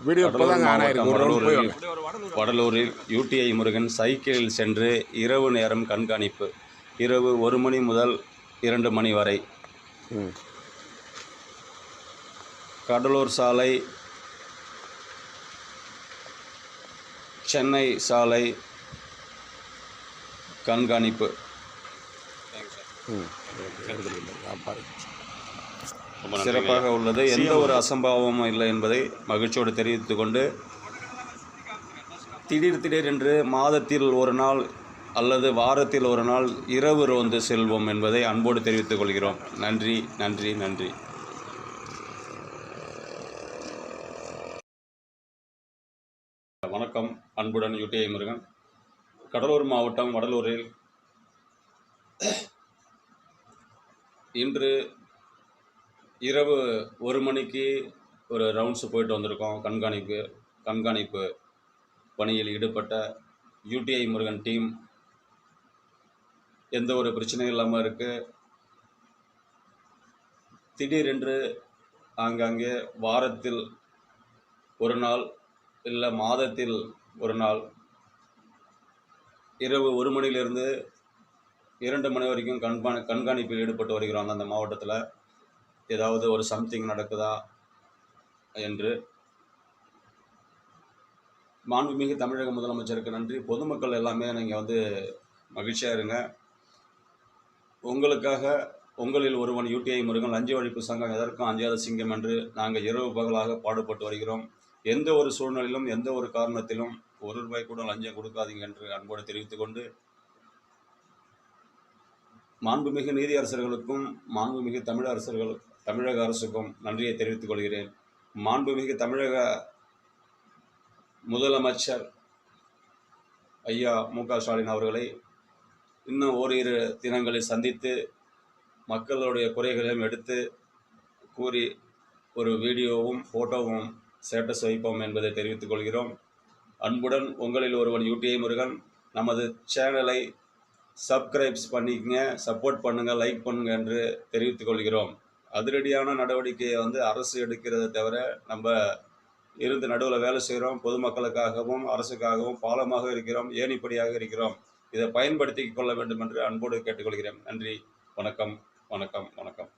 Video இப்போதாங்க on ஆயிருக்கு. ஒரு round போய் வடலூரில் யூடிஐ முருகன் சைக்கிளில் சென்று இரவு நேரம் கண்காணிப்பு. இரவு 1 மணி முதல் 2 மணி வரை. கடலூர் சாலை, சென்னை சாலை கண்காணிப்பு. சிறப்பாக உள்ளது. எந்த ஒரு அசம்பாவமும் இல்லை என்பதை மகிழ்ச்சியோடு தெரிவித்து கொண்டு, திடீரென்று மாதத்தில் ஒரு நாள் அல்லது வாரத்தில் ஒரு நாள் இரவு ரோந்து செல்வோம் என்பதை அன்போடு தெரிவித்துக் கொள்கிறோம். நன்றி, நன்றி, நன்றி. வணக்கம். அன்புடன் யூடிஐ முருகன். கடலூர் மாவட்டம் வடலூரில் இன்று இரவு 1 மணிக்கு ஒரு ரவுண்ட்ஸு போயிட்டு வந்திருக்கோம். கண்காணிப்பு பணியில் ஈடுபட்ட யூடிஐ முருகன் டீம் எந்த ஒரு பிரச்சனையும் இல்லாமல் இருக்குது. திடீரென்று ஆங்காங்கே வாரத்தில் ஒரு நாள் இல்லை மாதத்தில் ஒரு நாள் இரவு 1 மணியிலிருந்து 2 மணி வரைக்கும் கண்காணிப்பில் ஈடுபட்டு வருகிறோம். அந்த மாவட்டத்தில் ஏதாவது ஒரு சம்திங் நடக்குதா என்று. மாண்புமிகு தமிழக முதலமைச்சருக்கு நன்றி. பொதுமக்கள் எல்லாமே நீங்கள் மகிழ்ச்சியாக இருங்க. உங்களுக்காக உங்களில் ஒருவன் யூடிஐ முருகன் லஞ்ச ஒழிப்பு சங்கம் எதற்கும் அஞ்சாத சிங்கம் என்று நாங்கள் இரவு பகலாக பாடுபட்டு வருகிறோம். எந்த ஒரு சூழ்நிலையிலும் எந்த ஒரு காரணத்திலும் ₹1 கூட லஞ்சம் கொடுக்காதீங்க என்று அன்போடு தெரிவித்துக் கொண்டு, மாண்புமிகு நீதியரசர்களுக்கும் மாண்புமிகு தமிழக அரசுக்கும் நன்றியை தெரிவித்துக் கொள்கிறேன். மாண்புமிகு தமிழக முதலமைச்சர் ஐயா மு.க. ஸ்டாலின் அவர்களை இன்னும் ஓரிரு தினங்களில் சந்தித்து மக்களுடைய குறைகளையும் எடுத்து கூறி ஒரு வீடியோவும் ஃபோட்டோவும் ஸ்டேட்டஸ் வைப்போம் என்பதை தெரிவித்துக் கொள்கிறோம். அன்புடன் உங்களில் ஒருவன் யூடிஐ முருகன். நமது சேனலை சப்ஸ்கிரைப்ஸ் பண்ணிக்கங்க, சப்போர்ட் பண்ணுங்கள், லைக் பண்ணுங்கள் என்று தெரிவித்துக் கொள்கிறோம். அதிரடியான நடவடிக்கையை அரசு எடுக்கிறத தவிர நம்ம இருந்து நடுவில் வேலை செய்கிறோம். பொதுமக்களுக்காகவும் அரசுக்காகவும் பாலமாக இருக்கிறோம், ஏணிப்படியாக இருக்கிறோம். இதை பயன்படுத்தி கொள்ள வேண்டும் என்று அன்போடு கேட்டுக்கொள்கிறேன். நன்றி. வணக்கம், வணக்கம், வணக்கம்.